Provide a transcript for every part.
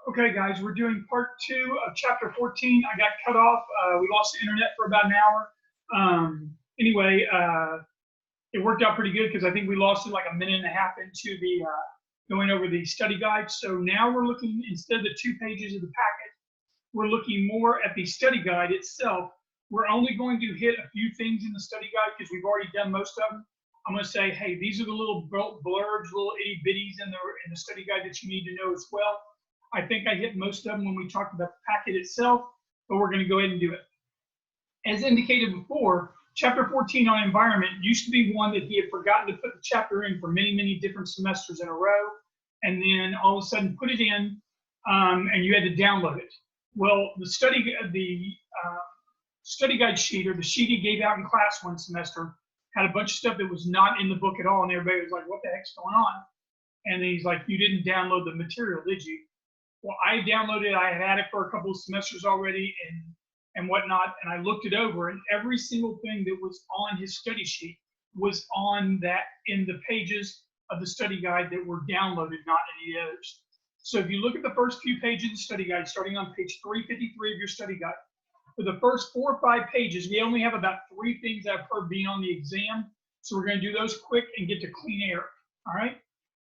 Okay, guys, we're doing part 2 of chapter 14. I got cut off. We lost the internet for about an hour. Anyway, it worked out pretty good because I think we lost it like a minute and a half into the going over the study guide. So now we're looking, instead of the 2 pages of the packet, we're looking more at the study guide itself. We're only going to hit a few things in the study guide because we've already done most of them. I'm going to say, hey, these are the little blurbs, little itty bitties in the study guide that you need to know as well. I think I hit most of them when we talked about the packet itself, but we're going to go ahead and do it. As indicated before, chapter 14 on environment used to be one that he had forgotten to put the chapter in for many, many different semesters in a row, and then all of a sudden put it in, and you had to download it. Well, the study guide sheet, or the sheet he gave out in class one semester, had a bunch of stuff that was not in the book at all, and everybody was like, what the heck's going on? And he's like, you didn't download the material, did you? Well, I downloaded it. I had it for a couple of semesters already and whatnot, and I looked it over, and every single thing that was on his study sheet was on that in the pages of the study guide that were downloaded, not any others. So if you look at the first few pages of the study guide, starting on page 353 of your study guide, for the first 4 or 5 pages, we only have about 3 things I've heard being on the exam. So we're going to do those quick and get to clean air. All right.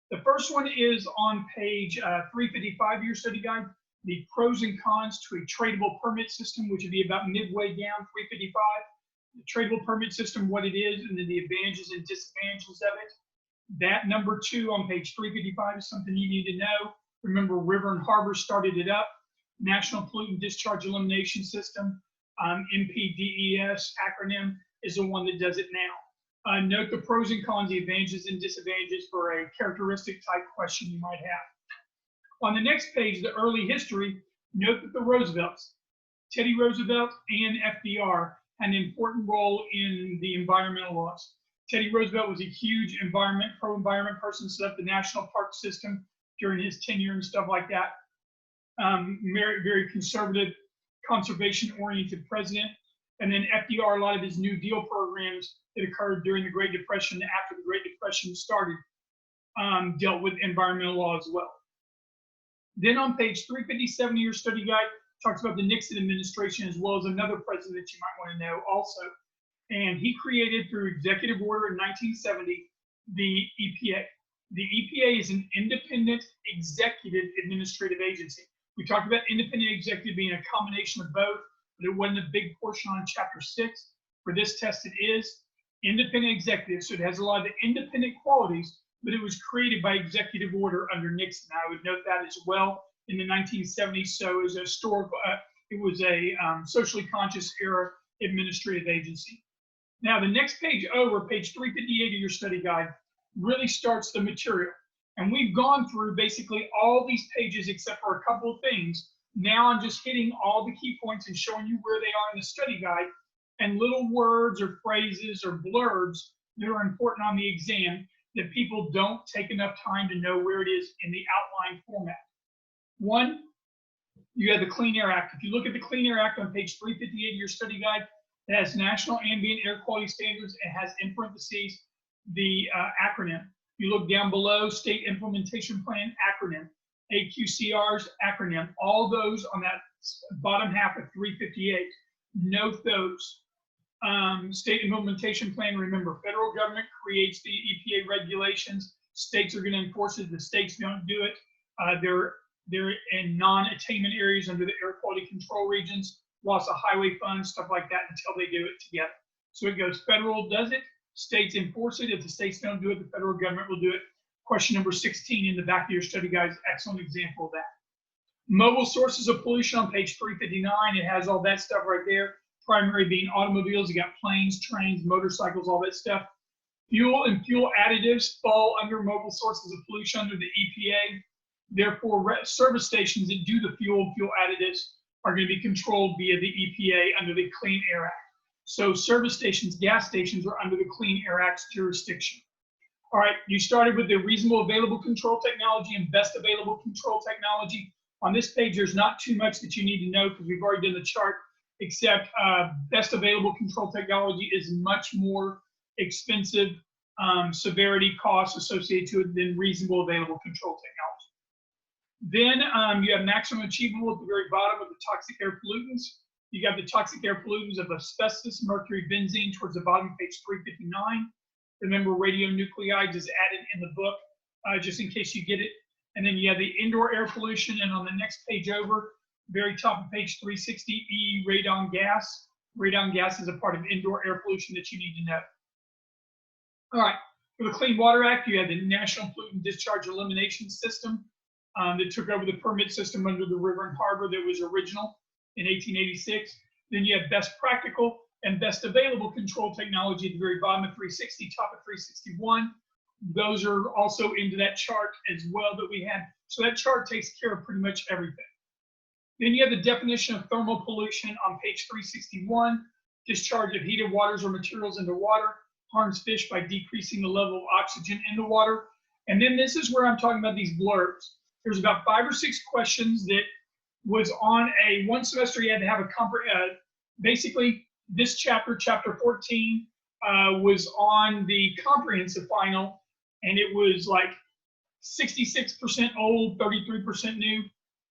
The first one is on page 355 of your study guide, the pros and cons to a tradable permit system, which would be about midway down 355. The tradable permit system, what it is, and then the advantages and disadvantages of it. That number 2 on page 355 is something you need to know. Remember, River and Harbor started it up. National Pollutant Discharge Elimination System, NPDES acronym, is the one that does it now. Note the pros and cons, the advantages and disadvantages for a characteristic type question you might have. On the next page, the early history, note that the Roosevelts, Teddy Roosevelt and FDR, had an important role in the environmental laws. Teddy Roosevelt was a huge pro-environment person, set up the national park system during his tenure and stuff like that. Very, very conservative, conservation-oriented president. And then FDR, a lot of his New Deal programs that occurred during the Great Depression, after the Great Depression started, dealt with environmental law as well. Then on page 357 of your study guide, talks about the Nixon administration as well as another president that you might want to know also. And he created, through executive order in 1970, the EPA. The EPA is an independent executive administrative agency. We talked about independent executive being a combination of both, but it wasn't a big portion on chapter 6. For this test, it is independent executive, so it has a lot of the independent qualities, but it was created by executive order under Nixon. I would note that as well in the 1970s. So it was a historical, it was a socially conscious era administrative agency. Now the next page over, page 358 of your study guide, really starts the material. And we've gone through basically all these pages except for a couple of things. Now I'm just hitting all the key points and showing you where they are in the study guide, and little words or phrases or blurbs that are important on the exam that people don't take enough time to know where it is in the outline format. One, you have the Clean Air Act. If you look at the Clean Air Act on page 358 of your study guide, it has National Ambient Air Quality Standards. It has in parentheses the acronym. You look down below, State Implementation Plan acronym, AQCR's acronym, all those on that bottom half of 358. Note those. State Implementation Plan, remember, federal government creates the EPA regulations. States are going to enforce it. If the states don't do it, they're in non-attainment areas under the air quality control regions, loss of highway funds, stuff like that, until they do it together. So it goes, federal does it, states enforce it. If the states don't do it, the federal government will do it. Question number 16 in the back of your study guide is an excellent example of that. Mobile sources of pollution on page 359. It has all that stuff right there. Primary being automobiles. You got planes, trains, motorcycles, all that stuff. Fuel and fuel additives fall under mobile sources of pollution under the EPA. Therefore, service stations that do the fuel and fuel additives are going to be controlled via the EPA under the Clean Air Act. So service stations, gas stations are under the Clean Air Act's jurisdiction. All right, you started with the reasonable available control technology and best available control technology. On this page, there's not too much that you need to know because we've already done the chart, except best available control technology is much more expensive severity costs associated to it than reasonable available control technology. Then you have maximum achievable at the very bottom with the toxic air pollutants. You got the toxic air pollutants of asbestos, mercury, benzene towards the bottom of page 359. Remember, radionuclides is added in the book just in case you get it. And then you have the indoor air pollution, and on the next page over, very top of page 360E, radon gas. Radon gas is a part of indoor air pollution that you need to know. All right, for the Clean Water Act, you have the National Pollutant Discharge Elimination System that took over the permit system under the River and Harbor that was original in 1886. Then you have best practical and best available control technology at the very bottom of 360, top of 361. Those are also into that chart as well that we had. So that chart takes care of pretty much everything. Then you have the definition of thermal pollution on page 361. Discharge of heated waters or materials into water harms fish by decreasing the level of oxygen in the water. And then this is where I'm talking about these blurbs. There's about 5 or 6 questions that was on a one semester. You had to have a basically this chapter, chapter 14, was on the comprehensive final, and it was like 66% old, 33% new,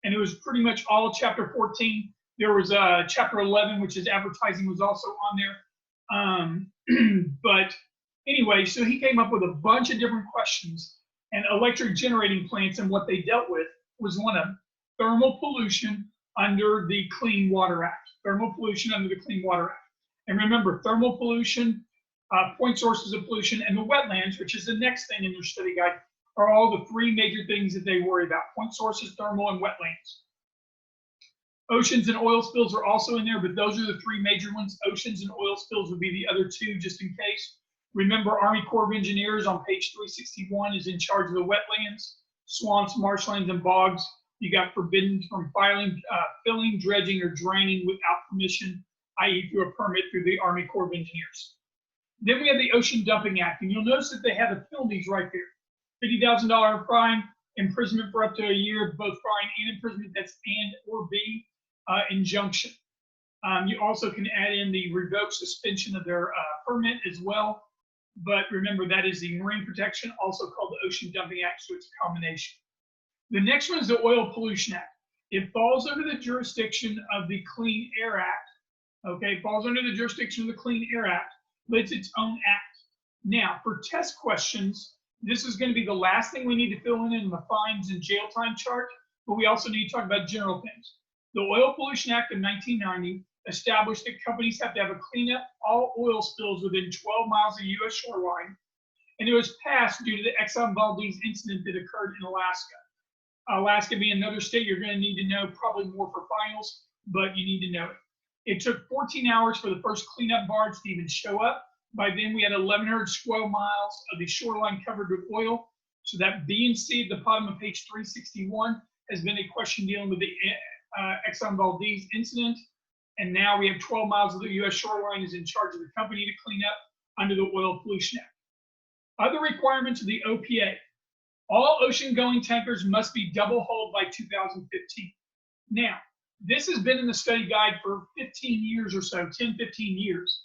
and it was pretty much all chapter 14. There was chapter 11, which is advertising, was also on there. But anyway, so he came up with a bunch of different questions, and electric generating plants and what they dealt with was one of them. Thermal pollution under the Clean Water Act. Thermal pollution under the Clean Water Act. And remember, thermal pollution, point sources of pollution, and the wetlands, which is the next thing in your study guide, are all the 3 major things that they worry about: point sources, thermal, and wetlands. Oceans and oil spills are also in there, but those are the 3 major ones. Oceans and oil spills would be the other 2, just in case. Remember, Army Corps of Engineers on page 361 is in charge of the wetlands, swamps, marshlands, and bogs. You got forbidden from filling, dredging, or draining without permission, i.e. through a permit through the Army Corps of Engineers. Then we have the Ocean Dumping Act, and you'll notice that they have the penalties right there. $50,000 fine, imprisonment for up to a year, both fine and imprisonment, that's and or B, injunction. You also can add in the revoked suspension of their permit as well. But remember, that is the Marine Protection, also called the Ocean Dumping Act, so it's a combination. The next one is the Oil Pollution Act. It falls under the jurisdiction of the Clean Air Act. Okay, it falls under the jurisdiction of the Clean Air Act, but it's its own act. Now, for test questions, this is going to be the last thing we need to fill in the fines and jail time chart, but we also need to talk about general things. The Oil Pollution Act of 1990 established that companies have to have a cleanup all oil spills within 12 miles of U.S. shoreline, and it was passed due to the Exxon Valdez incident that occurred in Alaska. Alaska being another state you're going to need to know, probably more for finals, but you need to know it. It took 14 hours for the first cleanup barge to even show up. By then, we had 1,100 square miles of the shoreline covered with oil. So that B and C at the bottom of page 361 has been a question dealing with the Exxon Valdez incident. And now we have 12 miles of the U.S. shoreline is in charge of the company to clean up under the Oil Pollution Act. Other requirements of the OPA. All ocean-going tankers must be double-hulled by 2015. Now, this has been in the study guide for 15 years or so, 10, 15 years.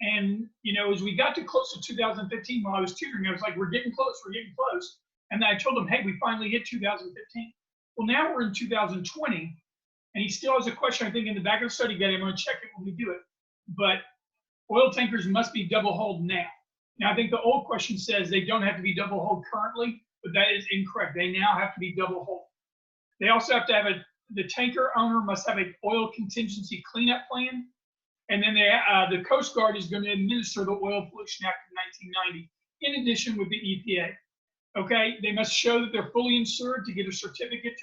And, you know, as we got too close to 2015, while I was tutoring, I was like, we're getting close, we're getting close. And then I told them, hey, we finally hit 2015. Well, now we're in 2020, and he still has a question, I think, in the back of the study guide. I'm going to check it when we do it. But oil tankers must be double-hulled now. Now, I think the old question says they don't have to be double-hulled currently, but that is incorrect. They now have to be double-hulled. They also have to have the tanker owner must have an oil contingency cleanup plan. And then the Coast Guard is going to administer the Oil Pollution Act of 1990, in addition with the EPA. Okay, they must show that they're fully insured to get a certificate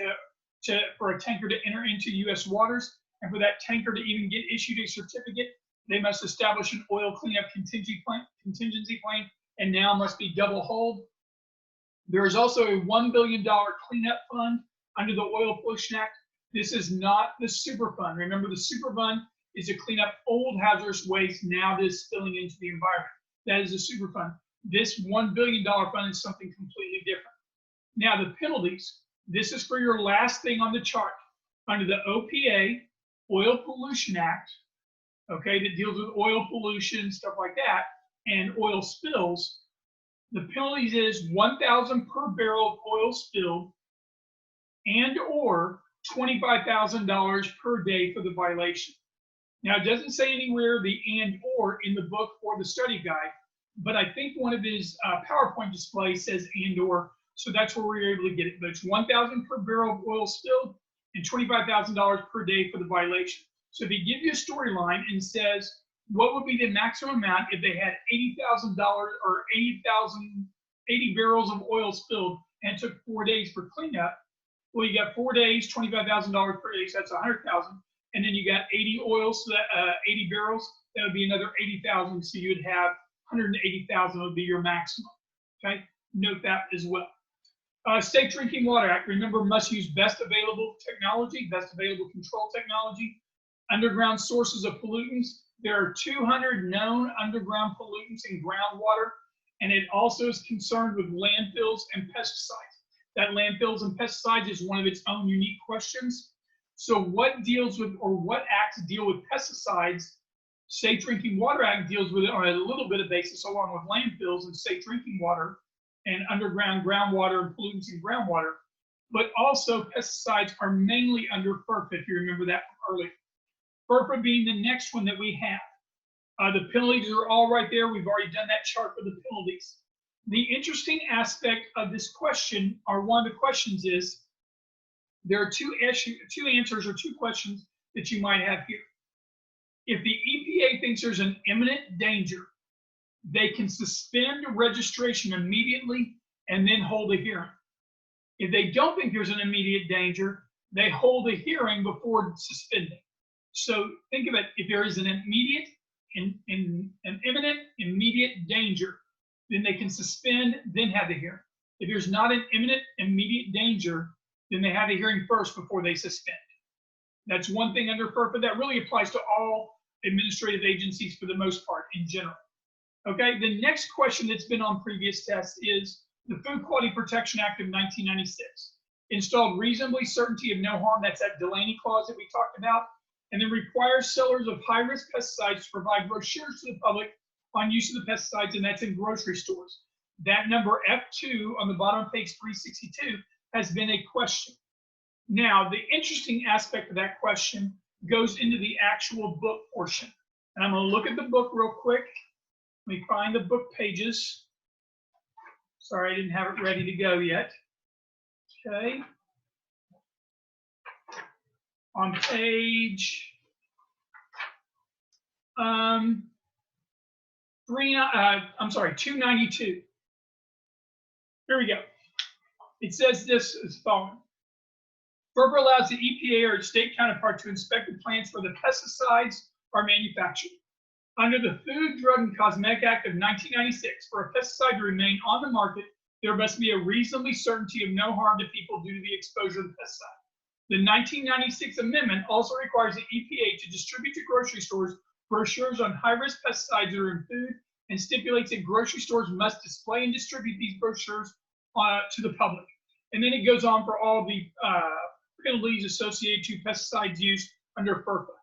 for a tanker to enter into U.S. waters. And for that tanker to even get issued a certificate, they must establish an oil cleanup contingency plan, and now must be double-hulled. There is also a $1 billion cleanup fund under the Oil Pollution Act. This is not the super fund. Remember, the super fund is to clean up old hazardous waste now that is spilling into the environment. That is a super fund. This $1 billion fund is something completely different. Now, the penalties. This is for your last thing on the chart. Under the OPA, Oil Pollution Act, okay, that deals with oil pollution, stuff like that, and oil spills, the penalties is $1,000 per barrel of oil spilled, and or $25,000 per day for the violation. Now, it doesn't say anywhere the and or in the book or the study guide, but I think one of his PowerPoint displays says and or, so that's where we were able to get it. But it's $1,000 per barrel of oil spilled and $25,000 per day for the violation. So if he gives you a storyline and says, what would be the maximum amount if they had $80,000 or 80 barrels of oil spilled and it took 4 days for cleanup? Well, you got 4 days, $25,000 per day, so that's 100,000. And then you got 80 oils, so that 80 barrels, that would be another 80,000. So you'd have 180,000 would be your maximum. Okay, note that as well. Safe Drinking Water Act. Remember, must use best available technology, best available control technology. Underground sources of pollutants. There are 200 known underground pollutants in groundwater, and it also is concerned with landfills and pesticides. That landfills and pesticides is one of its own unique questions. So what deals with, or what acts deal with pesticides? Safe Drinking Water Act deals with it on a little bit of basis, along with landfills and safe drinking water and underground groundwater and pollutants in groundwater. But also pesticides are mainly under FERPA, if you remember that from earlier. FERPA being the next one that we have. The penalties are all right there. We've already done that chart for the penalties. The interesting aspect of this question, or one of the questions, is there are two answers or two questions that you might have here. If the EPA thinks there's an imminent danger, they can suspend registration immediately and then hold a hearing. If they don't think there's an immediate danger, they hold a hearing before suspending. So think of it, if there is an immediate, an imminent, immediate danger, then they can suspend, then have the hearing. If there's not an imminent, immediate danger, then they have the hearing first before they suspend. That's one thing under FERPA that really applies to all administrative agencies for the most part in general. Okay, the next question that's been on previous tests is the Food Quality Protection Act of 1996. Installed reasonably certainty of no harm, that's that Delaney clause that we talked about, and then requires sellers of high-risk pesticides to provide brochures to the public on use of the pesticides, and that's in grocery stores. That number F2 on the bottom of page 362 has been a question. Now, the interesting aspect of that question goes into the actual book portion. And I'm going to look at the book real quick. Let me find the book pages. Sorry, I didn't have it ready to go yet. Okay. On page 292. Here we go. It says this as following. FERPA allows the EPA or its state counterpart to inspect the plants where the pesticides are manufactured. Under the Food, Drug, and Cosmetic Act of 1996, for a pesticide to remain on the market, there must be a reasonably certainty of no harm to people due to the exposure to the pesticide. The 1996 amendment also requires the EPA to distribute to grocery stores brochures on high-risk pesticides that are in food, and stipulates that grocery stores must display and distribute these brochures to the public. And then it goes on for all the penalties associated to pesticides used under FERPA.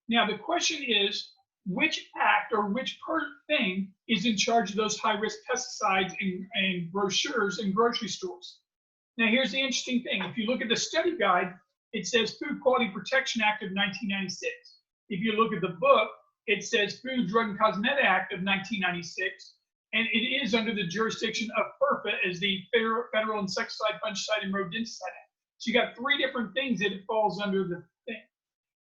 Now the question is, which act or which thing is in charge of those high-risk pesticides and brochures in grocery stores? Now here's the interesting thing. If you look at the study guide, it says Food Quality Protection Act of 1996. If you look at the book, it says Food, Drug, and Cosmetic Act of 1996, and it is under the jurisdiction of FERPA as the Federal Insecticide, Fungicide, and Rodenticide Act. So you got three different things that it falls under the thing.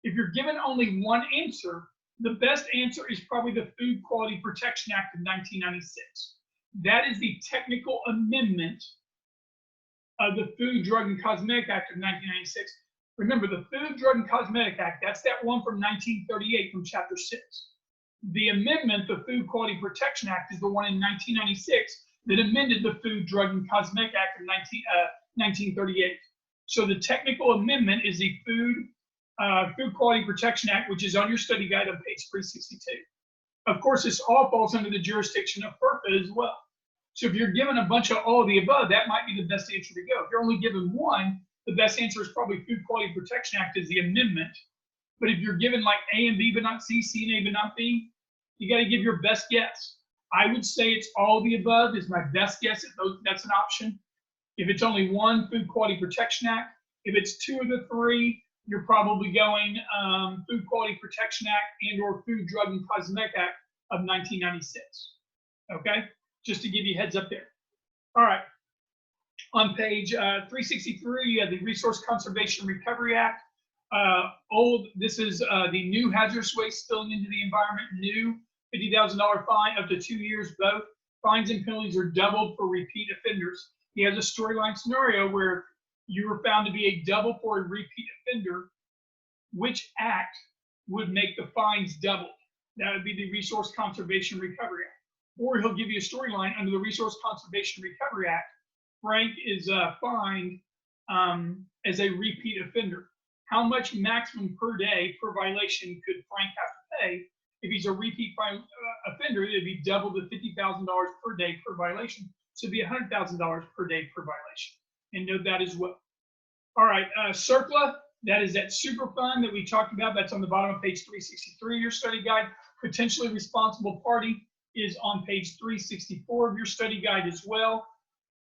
If you're given only one answer, the best answer is probably the Food Quality Protection Act of 1996. That is the technical amendment of the Food, Drug, and Cosmetic Act of 1996. Remember, the Food, Drug, and Cosmetic Act, that's that one from 1938 from Chapter 6. The amendment, the Food Quality Protection Act, is the one in 1996 that amended the Food, Drug, and Cosmetic Act of 1938. So the technical amendment is the Food Quality Protection Act, which is on your study guide on page 362. Of course, this all falls under the jurisdiction of FERPA as well. So if you're given a bunch of all of the above, that might be the best answer to go. If you're only given one, the best answer is probably Food Quality Protection Act is the amendment. But if you're given like A and B but not C, C and A but not B, you got to give your best guess. I would say it's all of the above is my best guess. That's an option. If it's only one, Food Quality Protection Act. If it's two of the three, you're probably going Food Quality Protection Act and or Food, Drug, and Cosmetic Act of 1996. Okay, just to give you a heads up there. All right, on page 363, you have the Resource Conservation Recovery Act. This is the new hazardous waste spilling into the environment, new $50,000 fine, up to 2 years both. Fines and penalties are doubled for repeat offenders. He has a storyline scenario where you were found to be a double for a repeat offender. Which act would make the fines double? That would be the Resource Conservation Recovery Act. Or he'll give you a storyline under the Resource Conservation Recovery Act. Frank is fined as a repeat offender. How much maximum per day per violation could Frank have to pay? If he's a repeat offender, it'd be double the $50,000 per day per violation. So it'd be $100,000 per day per violation. And note that as well. All right, CERCLA, that is that super fund that we talked about. That's on the bottom of page 363 of your study guide. Potentially responsible party is on page 364 of your study guide as well.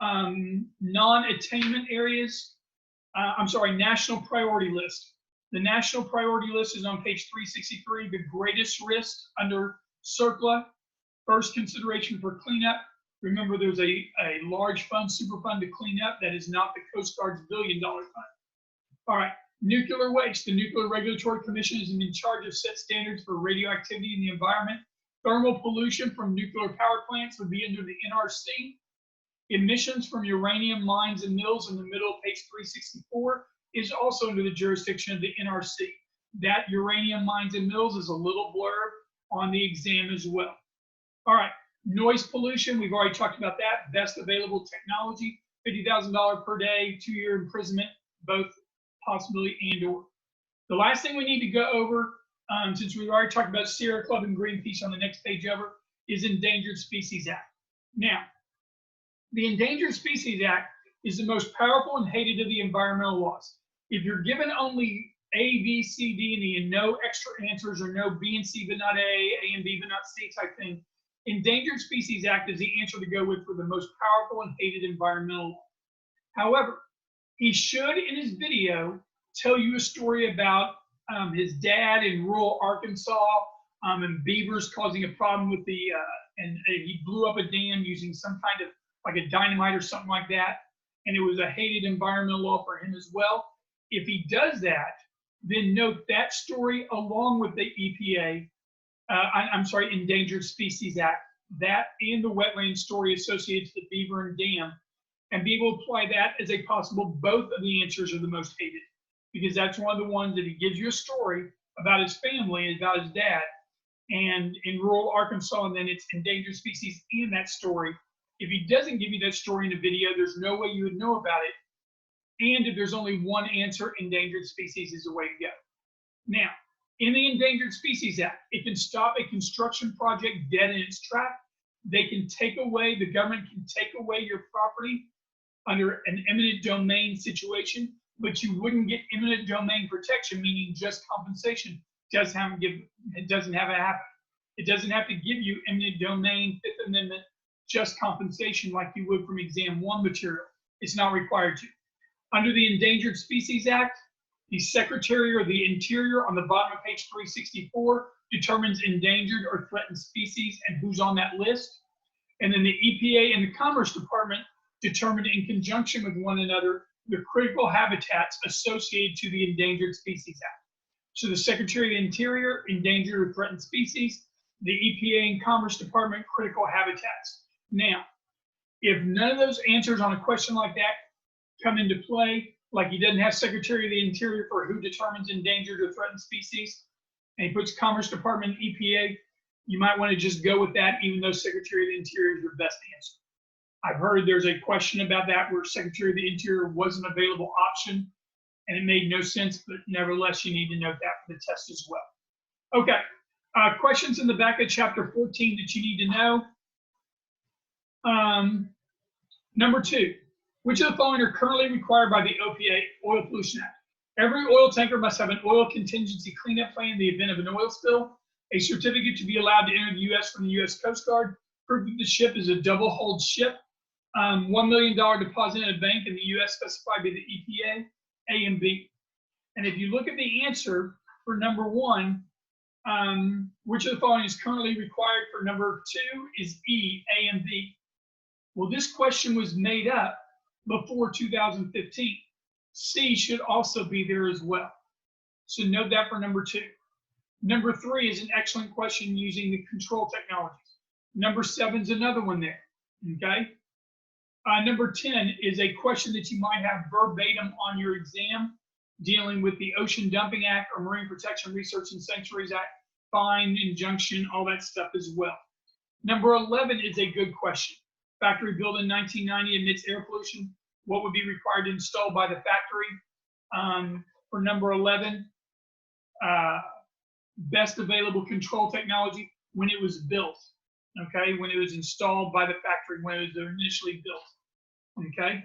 Non-attainment areas, national priority list. The national priority list is on page 363, the greatest risk under CERCLA. First consideration for cleanup. Remember, there's a large fund, super fund to clean up. That is not the Coast Guard's $1 billion fund. All right, nuclear waste. The Nuclear Regulatory Commission is in charge of set standards for radioactivity in the environment. Thermal pollution from nuclear power plants would be under the NRC. Emissions from uranium mines and mills in the middle of page 364 is also under the jurisdiction of the NRC. That uranium mines and mills is a little blurb on the exam as well. All right, noise pollution, we've already talked about that. Best available technology, $50,000 per day, 2-year imprisonment, both possibility and or. The last thing we need to go over, since we've already talked about Sierra Club and Greenpeace on the next page over, is Endangered Species Act. Now, the Endangered Species Act is the most powerful and hated of the environmental laws. If you're given only A, B, C, D, and E, and no extra answers, or no B and C but not A and B but not C type thing, Endangered Species Act is the answer to go with for the most powerful and hated environmental law. However, he should, in his video, tell you a story about his dad in rural Arkansas and beavers causing a problem with the, and he blew up a dam using some kind of like a dynamite or something like that. And it was a hated environmental law for him as well. If he does that, then note that story along with the EPA, Endangered Species Act, that and the wetland story associated to the beaver and dam, and be able to apply that as a possible, both of the answers are the most hated, because that's one of the ones that he gives you a story about his family, about his dad, and in rural Arkansas, and then it's endangered species in that story. If he doesn't give you that story in a video, there's no way you would know about it. And if there's only one answer, endangered species is the way to go. Now, in the Endangered Species Act, it can stop a construction project dead in its track. They can take away, the government can take away your property under an eminent domain situation, but you wouldn't get eminent domain protection, meaning just compensation. It doesn't have to happen. It doesn't have to give you eminent domain, Fifth Amendment, just compensation like you would from exam 1 material. It's not required to. Under the Endangered Species Act, the Secretary of the Interior on the bottom of page 364 determines endangered or threatened species and who's on that list. And then the EPA and the Commerce Department determine in conjunction with one another the critical habitats associated to the Endangered Species Act. So the Secretary of the Interior, endangered or threatened species, the EPA and Commerce Department, critical habitats. Now, if none of those answers on a question like that come into play, like he doesn't have Secretary of the Interior for who determines endangered or threatened species, and he puts Commerce Department and EPA, you might want to just go with that, even though Secretary of the Interior is your best answer. I've heard there's a question about that where Secretary of the Interior was an available option, and it made no sense, but nevertheless, you need to note that for the test as well. Okay, questions in the back of chapter 14 that you need to know. Number 2, which of the following are currently required by the OPA, Oil Pollution Act? Every oil tanker must have an oil contingency cleanup plan in the event of an oil spill, a certificate to be allowed to enter the U.S. from the U.S. Coast Guard, proof that the ship is a double-hulled ship, $1 million deposit in a bank in the U.S. specified by the EPA, A and B. And if you look at the answer for number 1, which of the following is currently required for number 2 is E, A and B. Well, this question was made up before 2015. C should also be there as well. So note that for number 2. Number 3 is an excellent question using the control technologies. Number 7 is another one there, okay? Number 10 is a question that you might have verbatim on your exam dealing with the Ocean Dumping Act or Marine Protection Research and Sanctuaries Act, fine, injunction, all that stuff as well. Number 11 is a good question. Factory built in 1990 emits air pollution. What would be required to install by the factory? For number 11, best available control technology when it was built, okay? When it was installed by the factory, when it was initially built, okay?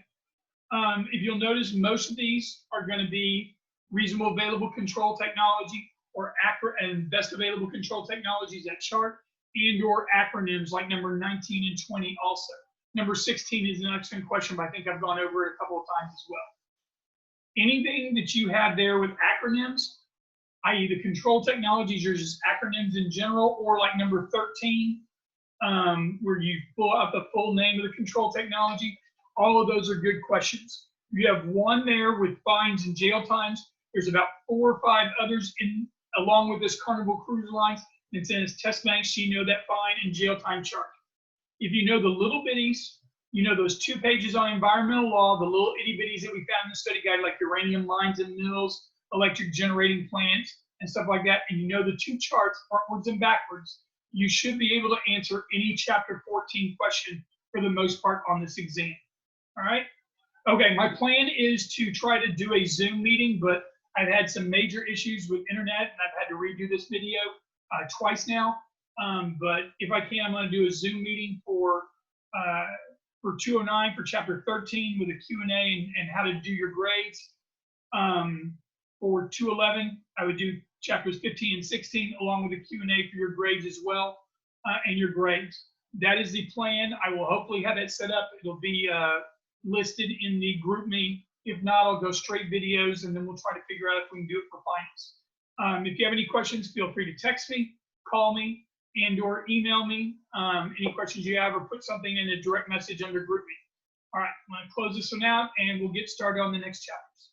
If you'll notice, most of these are going to be reasonable available control technology or and best available control technologies that chart, and or acronyms like number 19 and 20 also. Number 16 is an excellent question, but I think I've gone over it a couple of times as well. Anything that you have there with acronyms, i.e. the control technologies are just acronyms in general, or like number 13, where you pull out the full name of the control technology, all of those are good questions. You have one there with fines and jail times. There's about 4 or 5 others along with this Carnival Cruise Lines. It's in its test bank, so you know that fine and jail time chart. If you know the little bitties, you know those 2 pages on environmental law, the little itty bitties that we found in the study guide, like uranium mines and mills, electric generating plants, and stuff like that, and you know the 2 charts, frontwards and backwards, you should be able to answer any chapter 14 question for the most part on this exam. All right? Okay, my plan is to try to do a Zoom meeting, but I've had some major issues with internet, and I've had to redo this video twice now. But if I can, I'm going to do a Zoom meeting for 209 for chapter 13 with a Q&A and how to do your grades. For 211, I would do chapters 15 and 16 along with a Q&A for your grades as well, and your grades. That is the plan. I will hopefully have that set up. It'll be listed in the GroupMe. If not, I'll go straight videos, and then we'll try to figure out if we can do it for finals. If you have any questions, feel free to text me, call me, and or email me any questions you have, or put something in a direct message under GroupMe. All right, I'm going to close this one out, and we'll get started on the next chapters.